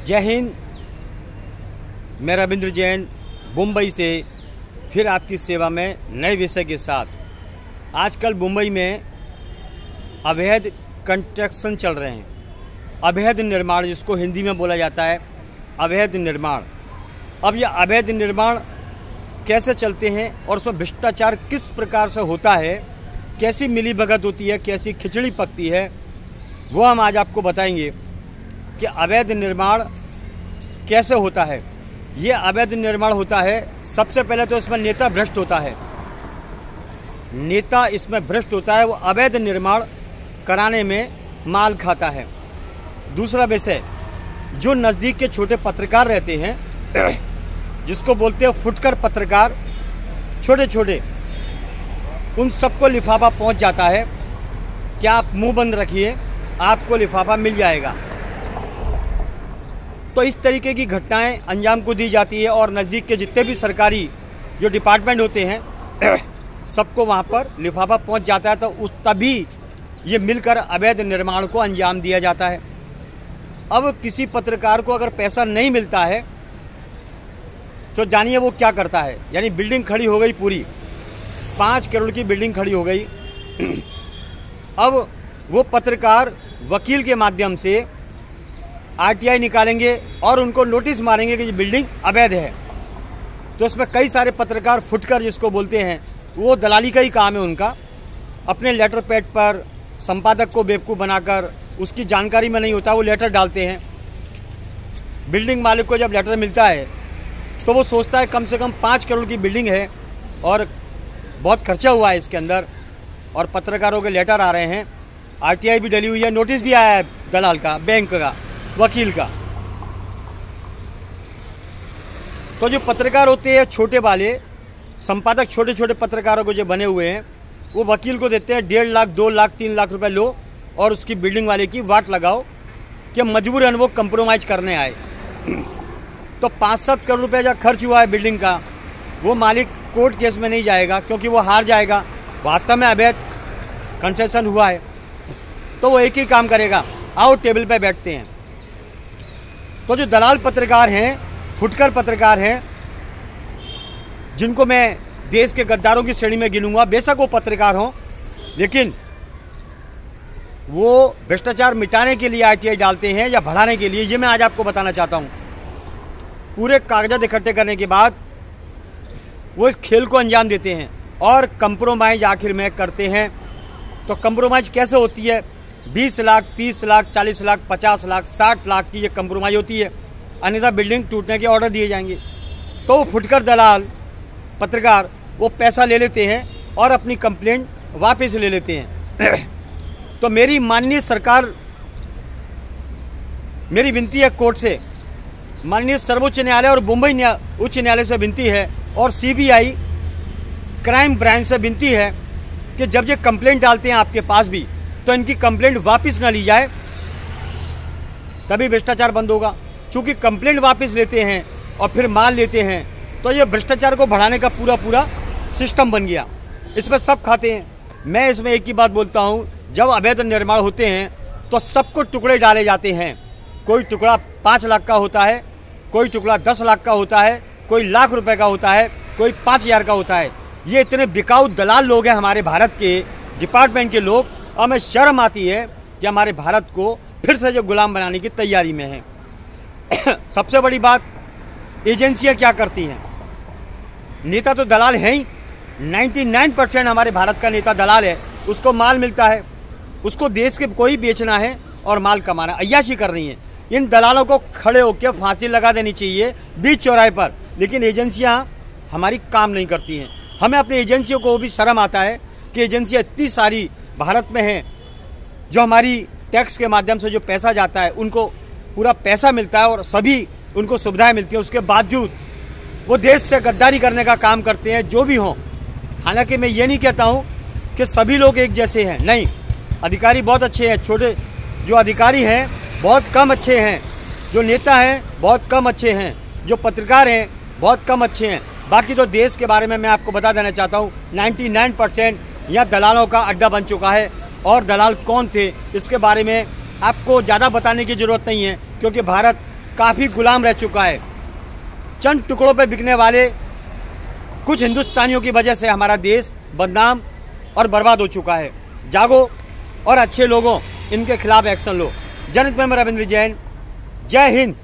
जय हिंद। मैं रविंद्र जैन मुंबई से फिर आपकी सेवा में नए विषय के साथ। आजकल मुंबई में अवैध कंस्ट्रक्शन चल रहे हैं, अवैध निर्माण जिसको हिंदी में बोला जाता है अवैध निर्माण। अब यह अवैध निर्माण कैसे चलते हैं और उसमें भ्रष्टाचार किस प्रकार से होता है, कैसी मिलीभगत होती है, कैसी खिचड़ी पकती है, वो हम आज आपको बताएंगे कि अवैध निर्माण कैसे होता है। ये अवैध निर्माण होता है, सबसे पहले तो इसमें नेता भ्रष्ट होता है। नेता इसमें भ्रष्ट होता है, वो अवैध निर्माण कराने में माल खाता है। दूसरा विषय, जो नज़दीक के छोटे पत्रकार रहते हैं जिसको बोलते हैं फुटकर पत्रकार, छोटे छोटे, उन सबको लिफाफा पहुंच जाता है कि आप मुंह बंद रखिए, आपको लिफाफा मिल जाएगा। तो इस तरीके की घटनाएं अंजाम को दी जाती है और नज़दीक के जितने भी सरकारी जो डिपार्टमेंट होते हैं सबको वहां पर लिफाफा पहुंच जाता है। तो उस तभी ये मिलकर अवैध निर्माण को अंजाम दिया जाता है। अब किसी पत्रकार को अगर पैसा नहीं मिलता है तो जानिए वो क्या करता है। यानी बिल्डिंग खड़ी हो गई, पूरी 5 करोड़ की बिल्डिंग खड़ी हो गई। अब वो पत्रकार वकील के माध्यम से आरटीआई निकालेंगे और उनको नोटिस मारेंगे कि ये बिल्डिंग अवैध है। तो इसमें कई सारे पत्रकार फुटकर जिसको बोलते हैं, वो दलाली का ही काम है उनका। अपने लेटर पैड पर संपादक को बेवकूफ़ बनाकर, उसकी जानकारी में नहीं होता वो लेटर डालते हैं। बिल्डिंग मालिक को जब लेटर मिलता है तो वो सोचता है कम से कम 5 करोड़ की बिल्डिंग है और बहुत खर्चा हुआ है इसके अंदर, और पत्रकारों के लेटर आ रहे हैं, आरटीआई भी डली हुई है, नोटिस भी आया है दलाल का, बैंक का, वकील का। तो जो पत्रकार होते हैं छोटे वाले संपादक, छोटे छोटे पत्रकारों को जो बने हुए हैं, वो वकील को देते हैं 1.5 लाख, 2 लाख, 3 लाख रुपए लो और उसकी बिल्डिंग वाले की वाट लगाओ कि मजबूरन वो कंप्रोमाइज करने आए। तो 5-7 करोड़ रुपए जो खर्च हुआ है बिल्डिंग का, वो मालिक कोर्ट केस में नहीं जाएगा क्योंकि वो हार जाएगा, वास्तव में अवैध कंस्ट्रक्शन हुआ है। तो वो एक ही काम करेगा, आओ टेबल पे बैठते हैं। तो जो दलाल पत्रकार हैं, फुटकर पत्रकार हैं, जिनको मैं देश के गद्दारों की श्रेणी में गिनूंगा, बेशक वो पत्रकार हों, लेकिन वो भ्रष्टाचार मिटाने के लिए आरटीआई डालते हैं या बढ़ाने के लिए, ये मैं आज आपको बताना चाहता हूं। पूरे कागजात इकट्ठे करने के बाद वो इस खेल को अंजाम देते हैं और कंप्रोमाइज आखिर में करते हैं। तो कंप्रोमाइज कैसे होती है? 20 लाख, 30 लाख, 40 लाख, 50 लाख, 60 लाख की ये कंप्रोमाइज होती है, अन्यथा बिल्डिंग टूटने के ऑर्डर दिए जाएंगे। तो वो फुटकर दलाल पत्रकार वो पैसा ले लेते हैं और अपनी कंप्लेंट वापस ले लेते हैं। तो मेरी माननीय सरकार, मेरी विनती है कोर्ट से, माननीय सर्वोच्च न्यायालय और मुंबई उच्च न्यायालय से विनती है और सीबीआई क्राइम ब्रांच से विनती है कि जब ये कंप्लेंट डालते हैं आपके पास भी, तो इनकी कंप्लेंट वापस न ली जाए, तभी भ्रष्टाचार बंद होगा। क्योंकि कंप्लेंट वापस लेते हैं और फिर माल लेते हैं, तो ये भ्रष्टाचार को बढ़ाने का पूरा सिस्टम बन गया। इसमें सब खाते हैं। मैं इसमें एक ही बात बोलता हूँ, जब अवैध निर्माण होते हैं तो सबको टुकड़े डाले जाते हैं। कोई टुकड़ा 5 लाख का होता है, कोई टुकड़ा 10 लाख का होता है, कोई लाख रुपए का होता है, कोई 5,000 का होता है। ये इतने बिकाऊ दलाल लोग हैं हमारे भारत के डिपार्टमेंट के लोग, और हमें शर्म आती है कि हमारे भारत को फिर से जो गुलाम बनाने की तैयारी में है। सबसे बड़ी बात, एजेंसियां क्या करती हैं? नेता तो दलाल हैं ही। 99% हमारे भारत का नेता दलाल है। उसको माल मिलता है, उसको देश के कोई बेचना है और माल कमाना, अय्याशी कर रही है। इन दलालों को खड़े होकर फांसी लगा देनी चाहिए बीच चौराहे पर। लेकिन एजेंसियां हमारी काम नहीं करती हैं। हमें अपनी एजेंसियों को भी शर्म आता है कि एजेंसियां इतनी सारी भारत में हैं, जो हमारी टैक्स के माध्यम से जो पैसा जाता है उनको पूरा पैसा मिलता है और सभी उनको सुविधाएं मिलती हैं, उसके बावजूद वो देश से गद्दारी करने का काम करते हैं, जो भी हों। हालांकि मैं ये नहीं कहता हूं कि सभी लोग एक जैसे हैं, नहीं, अधिकारी बहुत अच्छे हैं, छोटे जो अधिकारी हैं बहुत कम अच्छे हैं, जो नेता हैं बहुत कम अच्छे हैं, जो पत्रकार हैं बहुत कम अच्छे हैं। बाकी तो देश के बारे में मैं आपको बता देना चाहता हूँ, 99% यहाँ दलालों का अड्डा बन चुका है। और दलाल कौन थे इसके बारे में आपको ज़्यादा बताने की ज़रूरत नहीं है, क्योंकि भारत काफ़ी गुलाम रह चुका है। चंद टुकड़ों पर बिकने वाले कुछ हिंदुस्तानियों की वजह से हमारा देश बदनाम और बर्बाद हो चुका है। जागो और अच्छे लोगों इनके खिलाफ एक्शन लो। जनहित में रविंद्र जैन। जय हिंद।